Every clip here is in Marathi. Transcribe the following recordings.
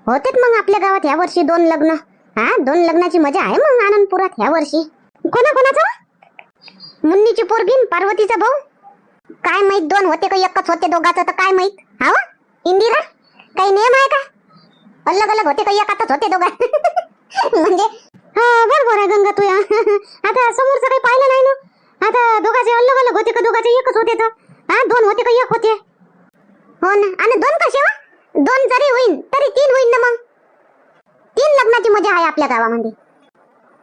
होतेत मग आपल्या गावात ह्या वर्षी 2 लग्न. हा 2 लग्नाची मजा आहे मग आनंदपुरात ह्या वर्षी. कोणाचा? मुन्नीची पोरगी न पार्वतीचा भाऊ. काय माहित 2 होते का एकच होते दोघाचं तर काय माहित. हा इंदिरा काही नियम आहे का? अलग अलग होते का एकातच होते दोघा? म्हणजे हा बरोबर आहे गंगा तू. आता समोरचं काही पाहिलं नाही ना. आता दोघाचे अलग अलग होते का दोघाचे एकच होते तर? हा 2 होते का 1 होते? हो ना. आणि 2 कसे वा? 2 जरी होईन तरी 3 होईन ना मग. 3 लग्नाची मजा आहे आपल्या गावामध्ये.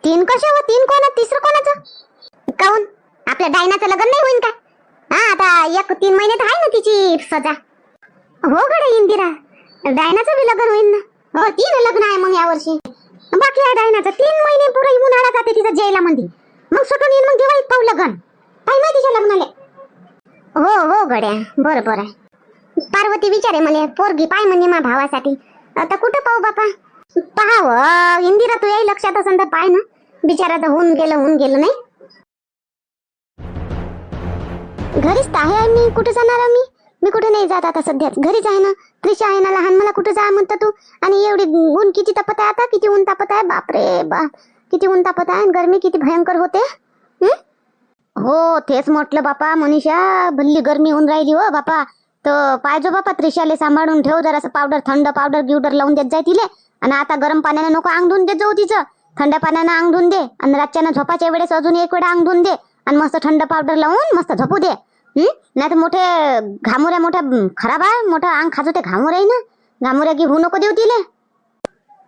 3 कसे व 3 कोण? तिसरं कोणाचं? काऊन आपल्या डायनाचं लग्न नाही होईन का? हा आता 3 महिन्यात आहे ना तिची सजा. हो गडे इंदिरा डायनाचं बी लग्न होईन ना. हो 3 लग्न आहे मग यावर्षी. बाकी आहे डायनाचं 3 महिने पुरे उन्हाळा जाते तिचं जेला मध्ये. मग सुटून येईन मग दिवाळीत पाहू लग्न. काय माहिती तिच्या लग्नाले. हो गड्या बरोबर आहे. पार्वती विचारे मला पोरगी पाय म्हणजे मा भावासाठी. आता कुठं पाहू बापा. पहा इंदिरा तू याही लक्षात असेल तर पाय ना. बिचारा तर होऊन गेलं नाही. घरीच तर आहे मी. कुठे जाणार मी कुठे नाही जात आता सध्या. घरीच आहे ना. त्रिशा आहे ना लहान. मला कुठे जा म्हणतं तू. आणि एवढी ऊन किती तापत आहे आता. किती ऊन तापत आहे बापरे बाप. किती ऊन तापत आहे. गरमी किती भयंकर होते. हो तेच म्हटलं बापा मनीषा. भल्ली गरमी होऊन राहिली हो बापा. तर पाहिजे बापा त्रिशाले सांभाळून ठेव जरासं. पावडर थंड पावडर गिवडर लावून देत जाय तिले. आणि आता गरम पाण्याने नको अंग धुवून देत जाऊ तिचं. थंड पाण्यानं अंग धुवून दे. आणि रातच्यानं झोपाच्या वेळेस अजून 1 वेळा अंग धुवून दे. आणि मस्त थंड पावडर लावून मस्त झोपू दे. नाही तर मोठे घामुऱ्या मोठ्या खराब आहे. मोठं अंग खाजवते घामुऱ्या ना. घामुऱ्या की होऊ नको देऊ तिले.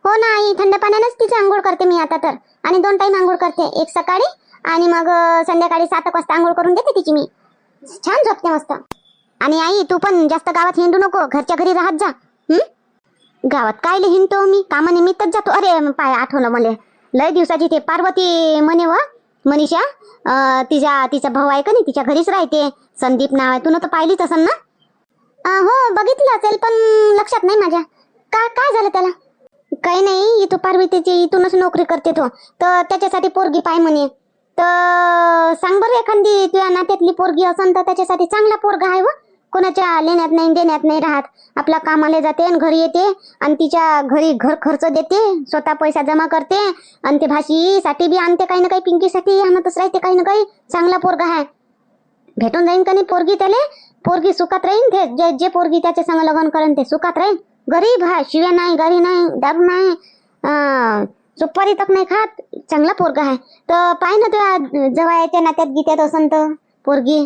हो ना आई थंड पाण्यानंच तिची आंघोळ करते मी आता तर. आणि 2 टाइम आंघोळ करते. एक सकाळी आणि मग संध्याकाळी 7 वाजता आंघोळ करून देते तिची मी. छान झोपते मस्त. आणि आई तू पण जास्त गावात हिंडू नको. घरच्या घरी राहत जा. गावात कायले हिंडतो मी. कामानिमित्तच जातो. अरे पाय आठवलं मला. लय दिवसाची ते पार्वती म्हणे व मनीषा. तिचा भाऊ आहे का नाही तिच्या घरीच राहते. संदीप नाव आहे. तू तर पाहिलीच असेल ना. हो बघितलं असेल पण लक्षात नाही माझ्या. काय झालं त्याला? काही नाही. इथं पार्वतीची इथूनच नोकरी करते तो. तर त्याच्यासाठी पोरगी पाय म्हणे. तर सांग बरं एखादी तुझ्या नात्यातली पोरगी असन तर त्याच्यासाठी चांगला पोरगा आहे व. कोणाच्या लेण्यात नाही देण्यात नाही राहत. आपला कामाला जाते आणि घरी येते. आणि तिच्या घरी घर खर्च देते. स्वतः पैसा जमा करते. आणि ते भाषीसाठी बी आणते काही ना काही. पिंकीसाठी आणतच राहते काही ना काही. चांगला पोरगा आहे. भेटून जाईन का नाही पोरगी त्याले. पोरगी सुखात राहीन. ते जे पोरगी त्याच्या संग लग्न करेन ते सुखात राहीन. गरीब आहे. शिव्या नाही घरी नाही दारू नाही सुपारी तक नाही खात. चांगला पोरगा आहे. तर पाय ना तुझ्या जवळच्या नात्यात गीत्यात असन तर पोरगी.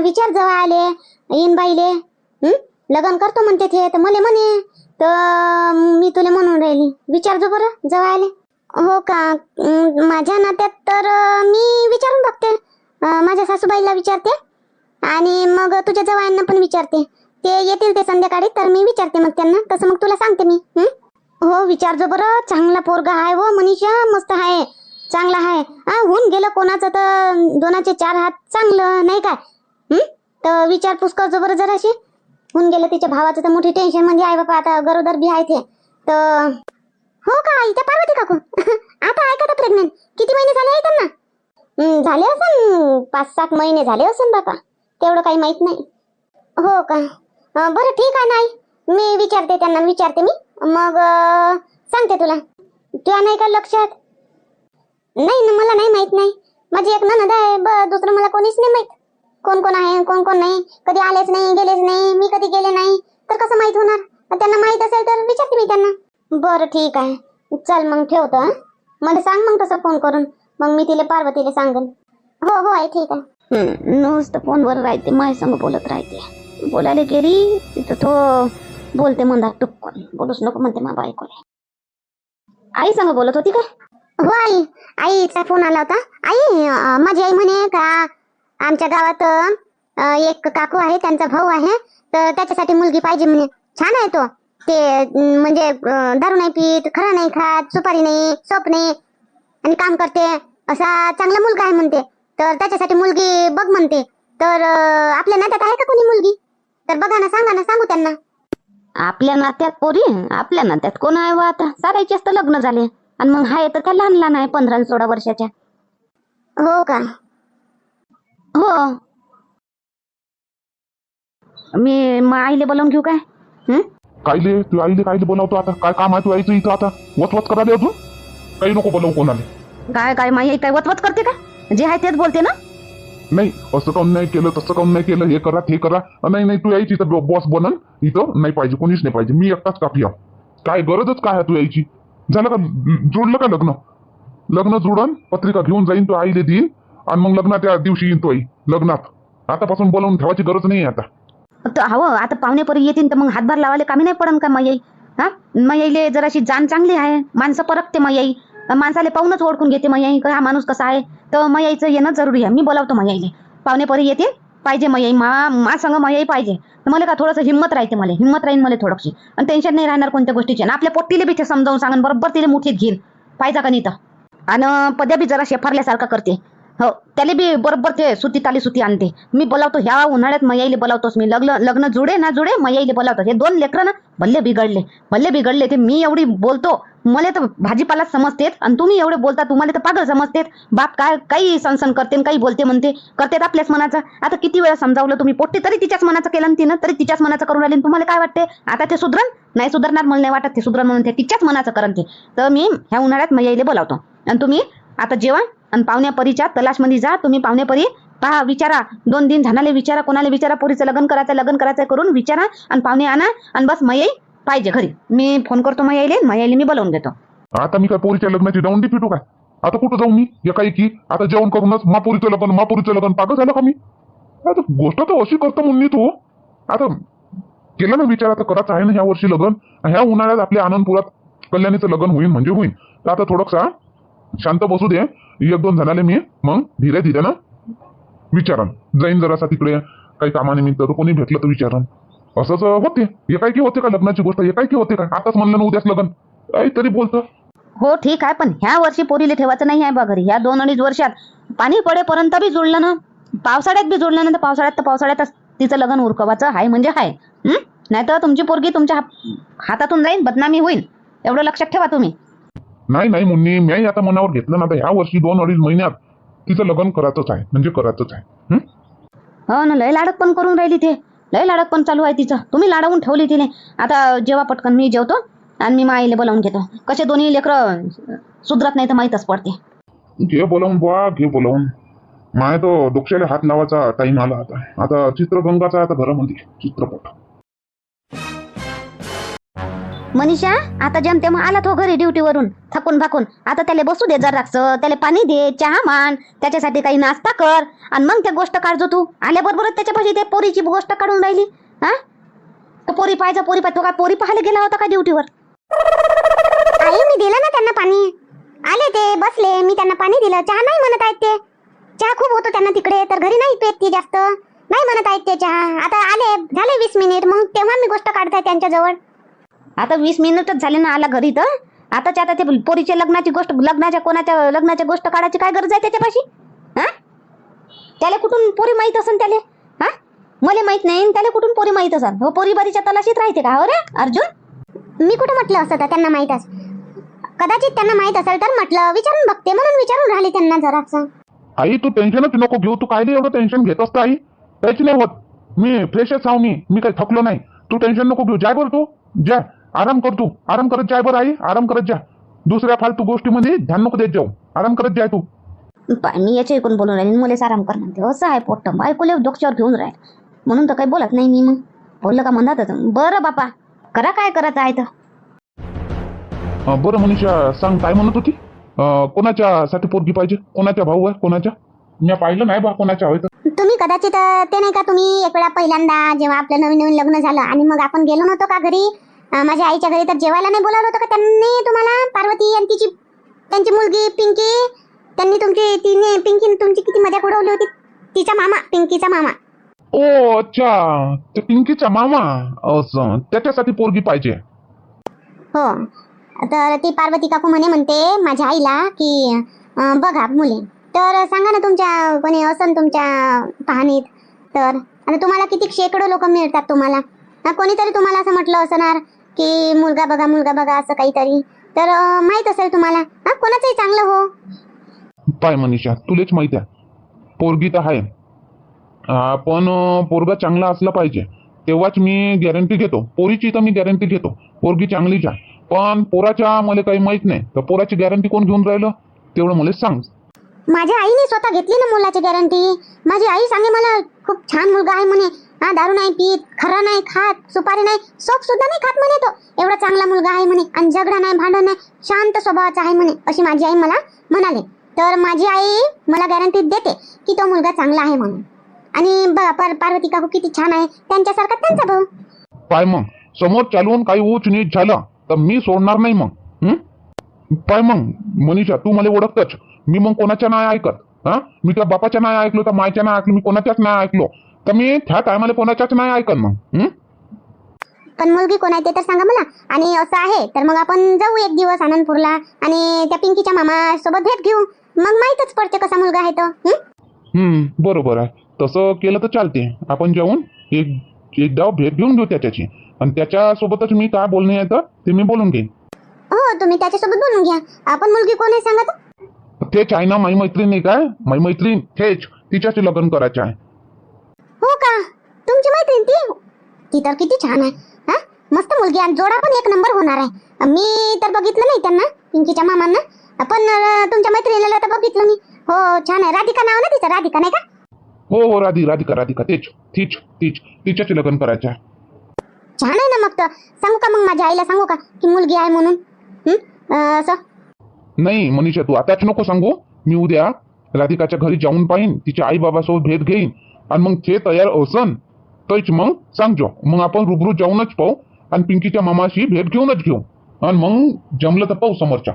विचार जवळ आले येईन बाईले. लग्न करतो म्हणते ते तर मले म्हणे. तर मी तुला म्हणून राहिली विचार जो बरं जवळ आले. हो का माझ्या नात्यात तर मी विचारून बघते. माझ्या सासूबाईला विचारते. आणि मग तुझ्या जवळांना पण विचारते. ते येतील ते संध्याकाळी तर मी विचारते मग त्यांना. तसं मग तुला सांगते मी. हो विचार जो बरं. चांगला पोरगा आहे हो मनीषा. मस्त आहे. चांगला आहे. होऊन गेलं कोणाचं तर 2चे 4 हात चांगलं नाही काय. तर विचारपूस कर जो बरं जराशी. होऊन गेलं तिच्या भावाचं तर मोठी टेन्शन म्हणजे आहे बापा. आता गरोदर बी आहे ते तर. हो का आई त्या पार्वती काकू. आता आहे का तर प्रेग्नेंट. किती महिने झाले आहे त्यांना? झाले असन 5-7 महिने झाले असन बापा. तेवढं काही माहित नाही. हो का बरं ठीक आहे नाही. मी विचारते त्यांना विचारते मी. मग सांगते तुला. तुला नाही का लक्षात? नाही ना मला नाही माहित नाही. माझी एक नणद आहे दुसरं मला कोणीच नाही माहित. कोण कोण आहे कोण कोण नाही. कधी आलेच नाही गेलेच नाही. मी कधी गेले नाही तर कसं माहित होणार. त्यांना माहित असेल तर विचारते मी त्यांना. बरं ठीक आहे. चल मग ठेवतो. मला सांग मग तसं फोन करून. मग मी तिला पार्वतीला सांगेन. हो आहे ठीक आहे. नुसतं फोनवर राहते. माझ्या संग बोलत राहते. बोलायला गेली तिथं तो बोलते मंदार टुक्कन. बोलूच नको म्हणते मा बायकोला. आई संग बोलत होती का? हो आई. आईचा फोन आला होता. आई माझी आई म्हणे का आमच्या गावात एक काकू आहे त्यांचा भाऊ आहे तर त्याच्यासाठी मुलगी पाहिजे म्हणे. छान आहे तो. ते म्हणजे दारू नाही पीत खरा नाही खात सुपारी नाही सोप नाही आणि काम करते. असा चांगला मुलगा आहे म्हणते. तर त्याच्यासाठी मुलगी बघ म्हणते. तर आपल्या नात्यात आहे का कोणी मुलगी? तर बघा ना सांगा ना सांगू त्यांना. आपल्या नात्यात पोरी? आपल्या नात्यात कोण आहे वा आता. सारायचेच तर लग्न झाले. आणि मग हाय तर त्या लहान लहान आहे 15-16 वर्षाच्या. हो का? हो. मी आईले बोलावून घेऊ काय? कायले तू आईले कायले बोलावतो आता? काय काम आहे तू आईचं इथं आता? वचवच करायला अजून काही नको बोलावू कोणाला. काय काय माई काय वतवत करते का? जे आहे तेच बोलते ना. नाही असं काऊन नाही केलं, तसं काऊन नाही केलं, हे करा ते करा. नाही नाही, तू यायची इथं बॉस बनन, इथं नाही पाहिजे, कोणीच नाही पाहिजे, मी एकटाच काफी आहे. काय गरजच काय आहे तू यायची? झालं का? जोडलं का लग्न? लग्न जोडून पत्रिका घेऊन जाईन तो आईले देईन आणि मग लग्नाच्या दिवशी येईन तो आई लग्नात. आतापासून बोलावून ठेवायची गरज नाही आता. हवं आता पाहुणेपरी येतील तर मग हातभार लावायला कामी नाही पडन का माई? हा माईले जराशी जाण चांगली आहे, माणसं परखते माई, माणसाले पाहूनच ओळखून घेते माई हा माणूस कसा आहे. तर माईचं येणं जरुरी आहे. मी बोलावतो माईले, पाहुणेपरी येतील पाहिजे माई, मा संग माई पाहिजे. मला का थोडंसं हिंमत राहते, मला हिंमत राहीन मला थोडीशी, आणि टेन्शन नाही राहणार कोणत्या गोष्टीचे. आपल्या पोट्टीले बी ते समजावून सांगन बरोबर, तिला मुठीत घेईन पाहिजे का नाही तर. आणि पद्या बी जरा शेफारल्यासारखं करते. हो त्याला बी बरोबर ते सुती ताली सुती आणते. मी बोलावतो ह्या उन्हाळ्यात मयाईले बोलावतोस मी. लग्न जुडे ना जुडे मयाईले बोलावतो. हे 2 लेकरं ना भल्ले बिघडले ते. मी एवढी बोलतो, मला तर भाजीपाला समजतेत आणि तुम्ही एवढे बोलता, तुम्हाला तर पागल समजतेत. बाप काय काही सनसन करते काही बोलते म्हणते, करतेत आपल्याच मनाचं. आता किती वेळा समजावलं तुम्ही, पोट्टी तरी तिच्याच मनाचं केलं आणि तिनं तरी तिच्याच मनाचं करून राहिली. तुम्हाला काय वाटते आता ते सुधरण? नाही सुधारणार, मला नाही वाटत ते सुधरण म्हणून. ते तिच्याच मनाचं करण ते. तर मी ह्या उन्हाळ्यात मयाईले बोलावतो आणि तुम्ही आता जेवण आणि पाहुण्या परीच्या तलाशमध्ये जा. तुम्ही पाहुण्या परी पहा, विचारा, 2 दिन झाणाले विचारा, कोणाला विचारा, पोरीचं लग्न करायचं करून विचारा आणि पाहुणे आणा आणि बस मयाई पाहिजे घरी. मी फोन करतो मयाईले मी बोलावून घेतो. आता मी काय पोरीच्या लग्नाची दौंडी पिटू काय? आता कुठं जाऊ मी एकाएकी? आता जेवण करूनच मापुरीचं लग्न पागल झालं का मी? आता गोष्ट तर अशी करतो म्हणून तू आता केलं ना विचार, आता करायचं आहे ना ह्या वर्षी लग्न. ह्या उन्हाळ्यात आपल्या आनंदपुरात कल्याणीचं लग्न होईल म्हणजे होईल. तर आता थोडंसं शांत बसू दे. 1-2 जणाले मी मग धीरे ना विचारन जाईन जरासा तिकडे काही कामानिमित्त, तर कोणी भेटलं तर विचारन. असंच होते एकाएकी होते का लग्नाची गोष्ट? एकाएकी होते का? आताच म्हणलं ना उद्याच लग्न, काहीतरी बोलतं. हो ठीक आहे, पण ह्या वर्षी पोरीले ठेवायचं नाही आहे बा घरी. ह्या 2-2.5 वर्षात पाणी पडेपर्यंत बी जुळलं ना, पावसाळ्यात बी जुळलं ना, तर पावसाळ्यातच तिचं लग्न उरकवायचं आहे म्हणजे आहे. नाही तर तुमची पोरगी तुमच्या हातातून जाईल, बदनामी होईल. एवढं लक्षात ठेवा तुम्ही. नाही मुन्नी, मी आता मनावर घेतलं ना, आता ह्या वर्षी 2-2.5 महिन्यात तिचं लग्न करायचंच आहे म्हणजे करायचंच आहे. हो ना, लय लाडक पण करून राहिली ते, लय लाडक पण चालू आहे तिचं. तुम्ही लाडवून ठेवली तिने. आता जेव्हा पटकन मी जेवतो आणि मी माईले बोलावून घेतो. कसे दोन्ही लेकरं सुधरत नाही तर माहीतच पडते. घे बोलावून. माय तो डोक्याला हात लावायचा टाइम आला आता चित्रगंगाचा आता घरामध्ये चित्रपट. मनीषा आता जमते मग आला तो घरी ड्युटीवरून थकून भाकून. आता त्याला बसू दे जरासं, त्याला पाणी दे, चहा मान, त्याच्यासाठी काही नाश्ता कर आणि मग त्या गोष्ट काढजो. तू आल्याबरोबरच त्याच्यापाशी ते पोरीची गोष्ट काढून राहिली. हा पोरी पाहिजे तो काय पोरी पाहायला गेला होता का ड्युटीवर? आई मी दिलं ना त्यांना पाणी. आले ते बसले, मी त्यांना पाणी दिलं. चहा नाही म्हणत आहेत ते. चहा खूप होतो त्यांना तिकडे, तर घरी नाही पेत ती जास्त, नाही म्हणत आहेत ते चहा. आता आले, झाले 20 मिनिट, मग तेव्हा मी गोष्ट काढताय त्यांच्याजवळ. आता 20 मिनिटच झाले ना आला घरी तर. आता ते पोरीच्या कोणाच्या लग्नाची गोष्ट काढायची काय गरज आहे त्याच्यापाशी? हा त्याला कुठून पोरी माहित असन त्याला? हा मला माहित नाही, त्याला कुठून पोरी माहित असन? हो पोरी बारीच्या तलाशीत राहते का हो रे अर्जुन? मी कुठं म्हटलं असं तर त्यांना माहित असेल, कदाचित त्यांना माहित असेल तर म्हटलं विचारून बघते, म्हणून विचारून राहिले त्यांना जरासं. आई तू टेन्शनच नको घेऊ. तू काय एवढं टेन्शन घेत असतं आई? काहीच नाही होत. मी फ्रेशच आहो. मी काही थकलो नाही. तू टेन्शन नको घेऊ. जाय बरं तू, जा आराम कर. तू आराम करत जाय बरं आई, आराम करत जा. दुसऱ्या फालतू गोष्टीमध्ये ध्यान नको देत जाऊ. आराम करत जाय तू. मी याच्या ऐकून बोलून राहील, मुलेच आराम कर म्हणते. असं आहे पोट्ट बायकोले डोक्यावर घेऊन राहील म्हणून तर काही बोलत नाही मी. मग बोललं का म्हणतात बरं बापा करा काय करायचं आहे तर. बरं मनीषा सांग, काय म्हणत होती? कोणाच्यासाठी पोरगी पाहिजे? कोणाच्या भाऊ आहे कोणाच्या? मी पाहिलं नाही बा कोणाच्या हवं तर. तुम्ही कदाचित ते नाही का, तुम्ही एक वेळा पहिल्यांदा जेव्हा आपलं नवीन लग्न झालं आणि मग आपण गेलो नव्हतो का घरी, माझ्या आईच्या घरी, तर जेवायला नाही बोलावलं होतं का त्यांनी तुम्हाला? पार्वती आणि त्यांची मुलगी पिंकी, त्यांनी पिंकी तुमची किती मजाक उडवली होती. तिचा मामा, पिंकीचा मामा. ओ अच्छा, ते पिंकीचा मामा. असं त्याच्यासाठी पोरगी पाहिजे? हो, तर ती पार्वती काकू म्हणते माझ्या आईला की बघा मुली, तर सांगा ना तुमच्या कोणी असन तुमच्या पाहणीत तर. आणि तुम्हाला किती शेकडो लोक मिळतात तुम्हाला. कोणीतरी तुम्हाला असं म्हटलं असणार की मुलगा बघा असं काहीतरी, तर माहित असेल तुम्हाला. कोणाचंही चांगलं हो. पाय मनीषा, तुलेच माहिती आहे पोरगी तर आहे, पण पोरगा चांगला असला पाहिजे. तेव्हाच मी गॅरंटी घेतो. पोरीची तर मी गॅरंटी घेतो, पोरगी चांगलीच आहे. पण पोराच्या मला काही माहित नाही, तर पोराची गॅरंटी कोण घेऊन राहिलं तेवढं मला सांग. माझ्या आईने स्वतः घेतली ना मुलाची गॅरंटी. माझी आई सांगे मला खूप छान मुलगा आहे म्हणे. हा, दारू नाही पीत, खरा नाही खात, सुपारी नाही, सोप सुद्धा नाही खात म्हणे तो. एवढा चांगला मुलगा आहे म्हणे आणि झगडा नाही, भांडण नाही, शांत स्वभावाचा आहे म्हणे, अशी माझी आई मला म्हणाले. तर माझी आई मला गॅरंटी देते की तो मुलगा चांगला आहे म्हणून. आणि पार्वती काकू किती छान आहे, त्यांच्यासारखा त्यांचा भाऊ. पाय मग समोर चालून काही ऊच नीच झालं तर मी सोडणार नाही मग. पाय मग मनीषा, तू मला ओळखतच, मी मग कोणाच्या नाही ऐकत. हा, मी त्या बापाच्या नाही ऐकलो, तर मायच्या नाही ऐकलो, मी कोणाच्याच नाही ऐकलो, तर मी त्या टायमाला कोणाच्याच नाही ऐकन मग. पण मुलगी कोण आहे ते तर सांगा मला. आणि असं आहे तर मग आपण जाऊ एक दिवस आनंदपूरला आणि त्या पिंकीच्या मामा सोबत भेट घेऊ, मग माहीतच पडते कसा मुलगा आहे तो. बरोबर आहे, तसं केलं तर चालते. आपण जाऊन एकदा भेट घेऊन घेऊ त्याच्याची, आणि त्याच्यासोबतच मी काय बोलणे येतं ते मी बोलून घेईन. हो, तुम्ही त्याच्यासोबत बोलून घ्या. आपण मुलगी कोण आहे सांगा तर. तेच आहे ना, माझी मैत्रीण नाही काय, माझी मैत्रीण तेच, तिच्याशी लग्न करायचं आहे. हो का, तुमची मैत्रीण ती तर किती छान आहे. हा, मस्त मुलगी आणि जोडा पण एक नंबर होणार आहे. मी तर बघितलं नाही त्यांना, पिंकीच्या मामांना, पण तुमच्या मैत्रिणीला तर बघितलं मी. हो, छान आहे. राधिका नाव ना तिचं, राधिका नाही का? हो, राधिका तेच, तिच्याशी लग्न करायचं आहे. छान आहे ना. मग तर सांगू का, मग माझ्या आईला सांगू का की मुलगी आहे म्हणून? असं नाही मनीषा, तू आताच नको सांगू. मी उद्या राधिकाच्या घरी जाऊन पाहीन, तिच्या आई बाबासोबत भेट घेईन, आणि मग ते तयार असन तोच मग सांगजो. मग आपण रूबरू जाऊनच पाहू आणि पिंकीच्या मामाशी भेट घेऊनच घेऊ, आणि मग जमलं तर पाहू समोरच्या.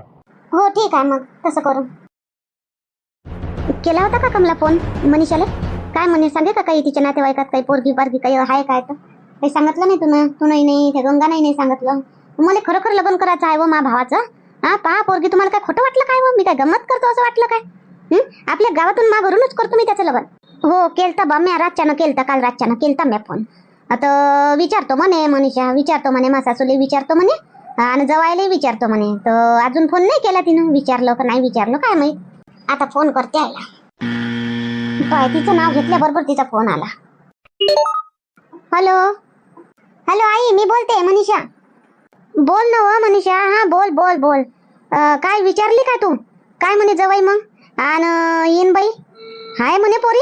हो, ठीक आहे, मग तसं करू. केला होता का कमला फोन मनीषाला? काय म्हणे, सांगे का काही तिच्या नातेवाईकात काही पोरगी बारगी काही आहे काय? तर काही सांगितलं नाही तू नाही ते गंगा नाही सांगितलं. मला खरोखर लग्न करायचं आहे व मा भावाचं. हा, पहा पोरगी, तुम्हाला काय खोटं वाटलं काय? मी काय गंमत करतो असं वाटलं काय? आपल्या गावातून मा घरूनच करतो मी त्याचं लग्न. हो, केलता बा म्या, रातच्यानं केलता, काल रातच्यानं केलता म्या फोन. आता विचारतो म्हणे मनीषा, विचारतो म्हणे मा सासूले, विचारतो म्हणे, आणि जवायला विचारतो म्हणे. तर अजून फोन नाही केला तिनं, विचारलं का नाही विचारलं काय माहित. आता फोन करते आईला. काय, तिचं नाव घेतल्याबरोबर तिचा फोन आला. हॅलो आई, मी बोलते मनीषा. बोल ना व मनीषा. हा, बोल. काय विचारली का तू? काय म्हणे जवाई मग? आणि येईन बाई हाय म्हणे पोरी?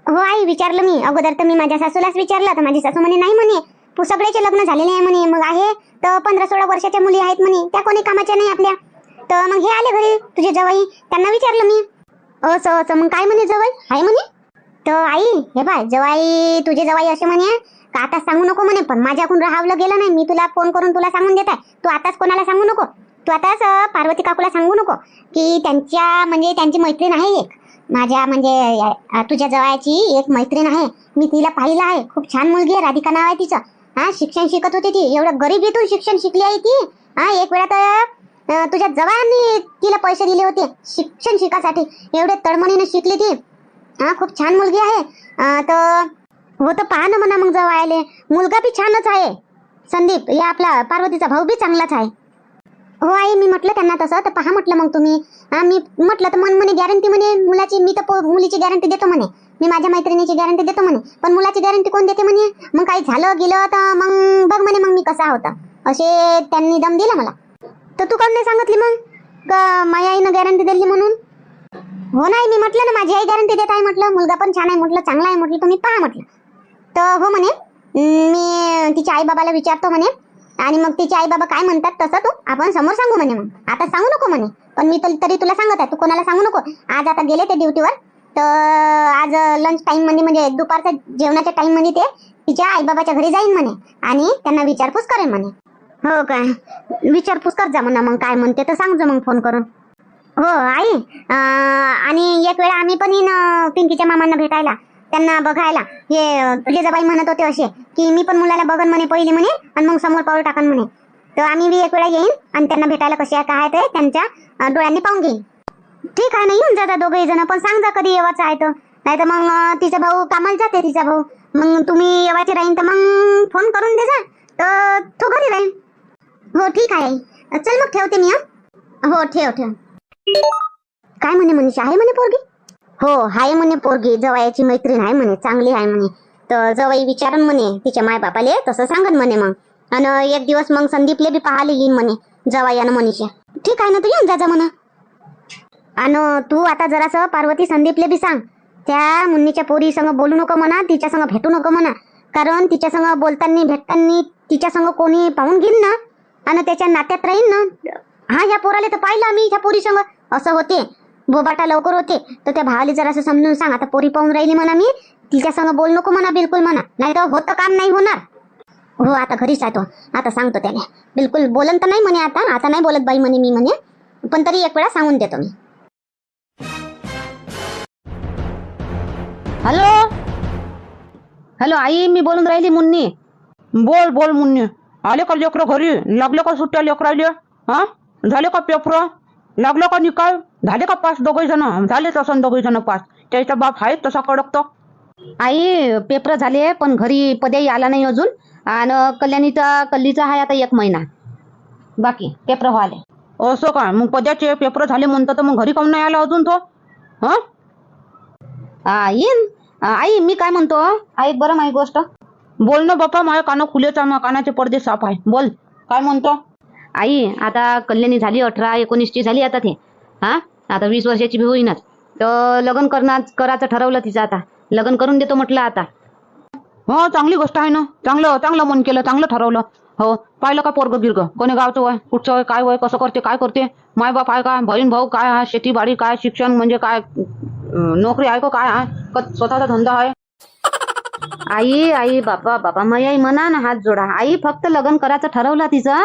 हो आई, विचारलं मी अगोदर. तर मी माझ्या सासूलाच विचारलं, तर माझी सासू म्हणे नाही म्हणे, सगळ्याचे लग्न झालेले आहे म्हणे. मग आहे तर 15-16 वर्षाच्या मुली आहेत म्हणे, त्या कोणी कामाच्या नाही आपल्या. तर मग हे आले घरी तुझे जवाई, त्यांना विचारलं मी असं. मग काय म्हणे जवाई आहे म्हणे? तर आई हे बाय, जवाई तुझे जवाई असे म्हणे का आता सांगू नको म्हणे, पण माझ्याकडून राहावलं गेलं नाही. मी तुला फोन करून तुला सांगून देत आहे, तू आताच कोणाला सांगू नको. तू आताच पार्वती काकूला सांगू नको की त्यांची मैत्रीण आहे एक, माझ्या म्हणजे तुझ्या जवायची एक मैत्रीण आहे. मी तिला पाहिलं आहे, खूप छान मुलगी आहे, राधिका नाव आहे तिचं. हा, शिक्षण शिकत होती ती, एवढं गरिबीतून शिक्षण शिकली आहे ती. हा, एक वेळा तर तुझ्या जवायांनी तिला पैसे दिले होते शिक्षण शिकासाठी, एवढे तळमळीने शिकली ती. हा, खूप छान मुलगी आहे. तर हो, तर पहा ना म्हणा मग जवायले, मुलगा बी छानच आहे संदीप, या आपला पार्वतीचा भाऊ बी चांगलाच आहे. हो आई, मी म्हटलं त्यांना तसं, तर पहा म्हटलं मग तुम्ही. मी म्हटलं तर म्हणे गॅरंटी म्हणे मुलाची, मी तर मुलीची गॅरंटी देतो म्हणे, मी माझ्या मैत्रिणीची गॅरंटी देतो म्हणे, पण मुलाची गॅरंटी कोण देते म्हणे? मग काही झालं गेलं तर मग बघ म्हणे मग मी कसा होता, असे त्यांनी दम दिला मला. तर तू काऊन नाही सांगितली मग का माझ्या आईनं गॅरंटी दिली म्हणून? हो नाही, मी म्हटलं ना माझी आई गॅरंटी देत आहे म्हटलं, मुलगा पण छान आहे म्हटलं, चांगला आहे म्हटलं, तुम्ही पहा म्हटलं. तर हो म्हणे, मी तिच्या आई बाबाला विचारतो म्हणे, आणि मग तिचे आई बाबा काय म्हणतात तसं तू आपण समोर सांगू म्हणे. मग आता सांगू नको म्हणे, पण मी तरी तुला सांगत आहे, तू कोणाला सांगू नको. आज आता गेले ते ड्युटीवर, तर आज लंच टाइम मध्ये म्हणजे दुपारच्या जेवणाच्या टाइम मध्ये ते तिच्या आई बाबाच्या घरी जाईन म्हणे, आणि त्यांना विचारपूस करेन म्हणे. हो काय, विचारपूस कर जा म्हणा, मग काय म्हणते तर सांगजो मग फोन करून. हो आई, आणि एक वेळा आम्ही पण येईन पिंकीच्या मामांना भेटायला, त्यांना बघायला. हे तुझे म्हणत होते असे की मी पण मुलाला बघन म्हणे पहिले म्हणे, आणि मग समोर पाऊल टाकन म्हणे. तर आम्ही बी एक वेळा येईन आणि त्यांना भेटायला कसे आहे काय ते त्यांच्या डोळ्यांनी पाहून घेईन. ठीक आहे ना, येऊन जाता दोघेही जण, पण सांग जा कधी येवायचं आहे तर, नाही तर मग तिचा भाऊ कामाला जाते, तिचा भाऊ, मग तुम्ही येवायचे राहीन तर मग फोन करून दे जा, तर तो घरी राहीन. हो ठीक आहे, चल मग ठेवते मी. हो ठेव. काय म्हणे मनीषा, आहे म्हणे पोरगी? हो आहे म्हणे पोरगी, जवायाची मैत्रीण आहे म्हणे, चांगली आहे म्हणे. तर जवाई विचारन म्हणे तिच्या मायबापाले, तसं सांगन म्हणे मग. आणि एक दिवस मग संदीपले बी पाहायला येईन म्हणे जवाई आणि मनीषा. ठीक आहे ना, तू येऊन जा म्हणा. आणि तू आता जरासं पार्वती संदीपले बी सांग, त्या मुन्नीच्या पोरी संग बोलू नको म्हणा, तिच्या संग भेटू नको म्हणा. कारण तिच्या संग बोलताना भेटताना तिच्या संग कोणी पाहून घेईन ना, आणि त्याच्या नात्यात राहीन ना. हा, ह्या पोराले तर पाहिलं आम्ही, ह्या पोरी संग असं होते, बोबाटा लवकर होते. तर त्या भावाले जरासं समजून सांग, आता पोरी पाहून राहिली म्हणा मी, तिच्या संग बोल नको म्हणा बिलकुल म्हणा, नाही तर होतं काम नाही होणार. हो, आता घरीच आहे तो, आता सांगतो त्याला. बिलकुल बोलन तर नाही म्हणे, आता नाही बोलत बाई म्हणे मी म्हणे, पण तरी एक वेळा सांगून देतो मी. हॅलो हॅलो आई, मी बोलून राहिली मुन्नी. बोल बोल मुन्नी. आले का लेकरं घरी? लागले का सुट्ट्या लेकराले? हा, झाले का पेपर? लागलं का निकाल? झाले का पास? दोघे जण झालेच असं, दोघे जण पास. त्याचा बाप आहे तसा कडक तो. आई पेपर झाले, पण घरी पद्याही आला नाही अजून. आणि कल्लीचा आहे आता 1 महिना बाकी पेपर व्हायले. असं काय? मग पद्याचे पेपर झाले म्हणतात तर मग घरी काऊन नाही आला अजून तो? हा, येईन. आई मी काय म्हणतो, ऐक बरं माझी गोष्ट. बोल ना बापा, माझ्या कानं खुलेच आहे, माझ्या कानाचे पडदे साफ आहे. बोल, काय म्हणतो? आई आता कल्याणी झाली 18-19ची झाली आता ते. हा, आता 20 वर्षाची बी होईनच. तर लग्न करायचं ठरवलं तिचं. आता लग्न करून देतो म्हटलं आता. हो, चांगली गोष्ट आहे ना. चांगलं मन केलं, चांगलं ठरवलं. हो, पाहिलं का पोरग गिरग? कोणी गावचं वय, कुठचं वय, काय वय, कसं करते, काय करते, माय बाप आहे काय, बहीण भाऊ काय आहे, शेतीबाडी काय, शिक्षण म्हणजे काय, नोकरी आहे का काय आहे, का स्वतःचा धंदा आहे? आई बापा आई म्हणा ना, हात जोडा. आई फक्त लग्न करायचं ठरवलं तिचं.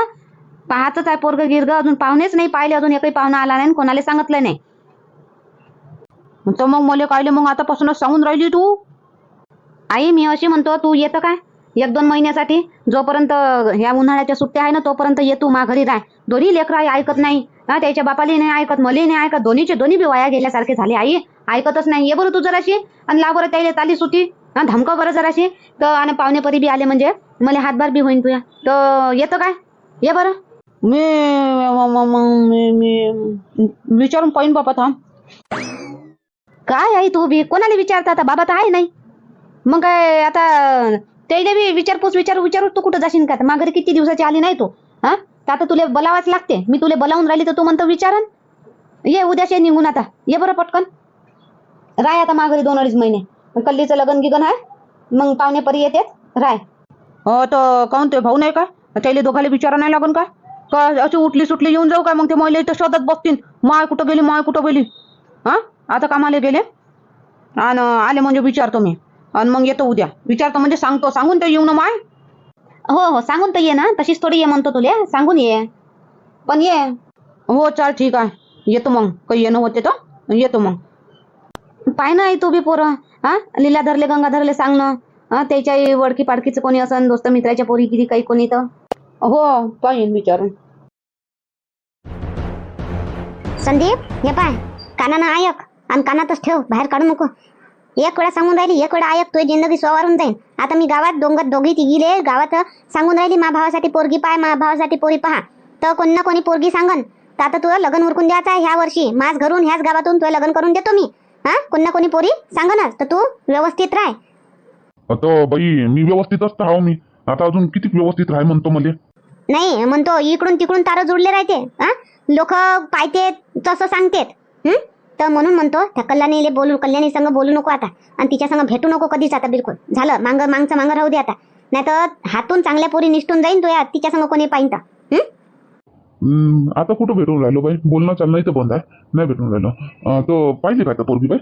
पाहायचंच आहे पोरग गिरग. अजून पाहुणेच नाही पाहिले, अजून एकही पाहुणा आला नाही, कोणाला सांगितलं नाही. तर मग मला कायले मग आतापासूनच सांगून राहिली तू? आई मी अशी म्हणतो, तू येतं काय 1-2 महिन्यासाठी? जोपर्यंत ह्या उन्हाळ्याच्या सुट्ट्या आहे ना, तोपर्यंत ये तू. मा घरी राह. दोन्ही लेकरं ऐकत नाही. हा, त्याच्या बापाली नाही ऐकत, मलाही नाही ऐकत. दोन्ही बी वाया गेल्यासारखे झाले. आई ऐकतच नाही. ये बरं तू जराशी, आणि ला बरं त्याला ताली सुटी. हा, धमकाव बरं जराशी. तर आणि पाहुणेपरी बी आले म्हणजे मला हातभार बी होईन तुया. तर येतं काय? ये बरं. मी विचारून पाहिन बाबा, थांब. काय आई तू बी कोणाला विचारता? आता बाबा तर आहे नाही. मग काय आता त्याला बी विचारू तू कुठं जाशील का? माघारी किती दिवसाची आली नाही तू. हा, तर आता तुला बोलावाच लागते. मी तुला बोलावून राहिली तर तू म्हणतो विचारन. ये उद्याशी निघून आता. ये बरं पटकन. राय आता माघारी 2-2.5 महिने. कल्लीचं लगन गिगन आहे, मग पाहुणे परी येतात. राय. हो, तर काऊन ते भाऊ नाही का? त्याला दोघाला विचारा नाही लागून का अशी उठली सुटली येऊन जाऊ काय? मग ते महिला इथं शोधत बसतील, माय कुठं गेली. हा, आता कामाला गेले आणि आले म्हणजे विचारतो मी, आणि मग येतो उद्या. विचारतो म्हणजे सांगून ते येऊ ना माय. हो सांगून तर ये ना. तशीच थोडी ये म्हणतो तुले, सांगून ये. पण ये. हो, चाल ठीक आहे, येतो मग. काही येणं होते तर येतो मग. पाय ना आई तू बी पोरं. हा, लीलाधरले गंगाधरले सांग ना. हा, त्याच्या वडकी पाडकीचं कोणी असं, दोस्त मित्राच्या पोरी किती काही कोणी तर. हो, पाहिन विचारून. संदीप, हे पाय, कानानं ऐक आणि कानातच ठेव, बाहेर काढू नको. एक वेळा सांगून राहिली, एक वेळा ऐक, तुझी जिंदगी सोवारून जाईल. आता मी गावात दोघी तिघीले गावात सांगून राहिली, मा भावासाठी पोरगी पाय, मा भावासाठी पोरी पहा. तर कोणी ना कोणी पोरगी सांगन. तर आता तुला लग्न उरकून द्यायचं आहे ह्या वर्षी. माझ घरून ह्याच गावातून तुला लग्न करून देतो मी. हा, कोणी ना कोणी पोरी सांगनच. तर तू व्यवस्थित राह. आता बाई मी व्यवस्थितच तर आहो मी. आता अजून किती व्यवस्थित राह म्हणतो मले. नाही म्हणतो, इकडून तिकडून तारं जोडले राहते. हा, लोक पाहते तसं सांगतेत. तर म्हणून म्हणतो, त्या कल्याणी संग बोलू नको आता, आणि तिच्या संग भेटू नको कधीच आता. बिलकुल झालं. मागचं राहू दे आता, नाही तर हातून चांगल्या पोरी निष्ठून जाईन तू. तिच्या संग कोणी पाहिन तर. आता कुठं भेटून राहिलो बाई? बोलणं चालणं इथं बंद आहे, नाही भेटून राहिलो. तो पाहिजे काय तर पोरगी बाई?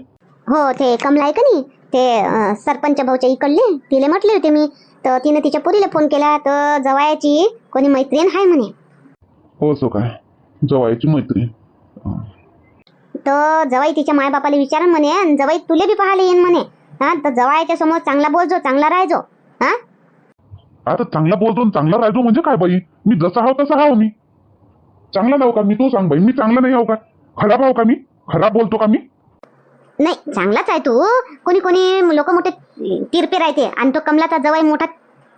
हो, ते कमला आहे का नाही, ते सरपंच भाऊच्या इकडले, तिले म्हटले होते मी. तर तिने तिच्या पोरीला फोन केला, तर जवायाची कोणी मैत्रीण आहे म्हणे. हो, सो काय जवायची मैत्रीण? तर जवाई तिच्या मायबापाला विचारन म्हणे, आणि जवाई तुले बी पाहायला येईन म्हणे. हा, तर जवायाच्या समोर चांगला बोलजो, चांगला राहायचो. हा, आता चांगला बोलतो, चांगला राहायचो म्हणजे काय बाई? मी जसा हाव तसा हाव मी. चांगला नाव का मी? तू सांग बाई, मी चांगला नाही हाव का? खराब हाव का मी? खराब बोलतो का मी? नाही, चांगलाच आहे तू. कोणी लोक मोठे तिरपे राहते, आणि तो कमलाचा जवाई मोठा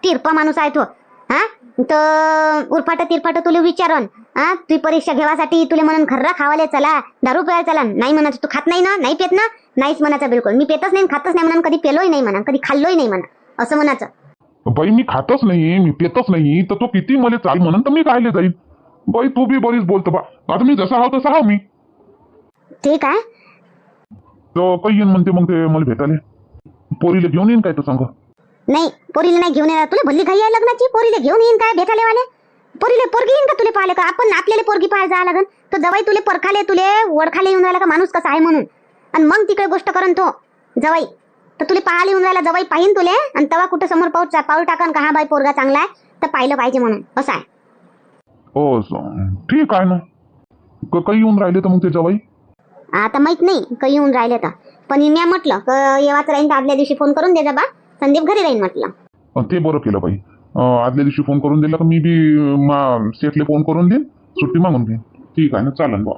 तिरपा माणूस आहे तो. हा, तर उरफाट तिरफाट तुला विचारन. हा, तुझी परीक्षा घेवासाठी तुला म्हणून खर्रा खावाले चला, दारू प्यायला चला. नाही म्हणा, तू खात नाही ना, नाही पेत ना? नाहीच म्हणायचं बिलकुल. मी पेतच नाही, खातच नाही म्हणा, कधी पेलोही नाही म्हणा, कधी खाल्लोही नाही म्हणा. असं म्हणायचं. बाई मी खातच नाही, मी पेतच नाही, तर तो किती मला चाल म्हणून तर मी खायला जाईल. बाई तू बी बरीच बोलतो बा. आता मी जसा आहो तसा आहो मी. ठीक आहे. तर काही येईन म्हणते मग ते मला भेटायला. पोरीला घेऊन येईन काय तर सांग. नाही, पोरीला नाही घेऊन येणार. तुला भल्ली घाई आहे लग्नाची, पोरीला घेऊन येईन काय भेटाले वाले? पोरीला पोरगी येईन का तुले पाहायला? का आपण आपल्याला पोरगी पाहायला जायला लागन? तो जवाई तुले परखाले, तुले ओळखाले येऊन राहिला का माणूस कसा आहे म्हणून, आणि मग तिकडे गोष्ट करन तो जवाई. तर तुले पाहायला येऊन राहिला जवाई, पाहिन तुले, आणि तेव्हा कुठं समोर पाऊल टाकन का हा बाई पोरगा चांगला आहे तर पाहिलं पाहिजे म्हणून. असं आहे. हो ठीक आहे ना. काही येऊन राहिले तर मग ते जवाई. आता माहित नाही काही येऊन राहिले तर, पण मी म्हटलं येवाच राहीन तर आदल्या दिवशी फोन करून दे जा बा, संदीप घरी राहीन म्हटलं. ते बरं केलं बाई. आदल्या दिवशी फोन करून दिला तर मी बी सेटले फोन करून देईन, सुट्टी मागून घेईन. ठीक आहे ना, चालन बा.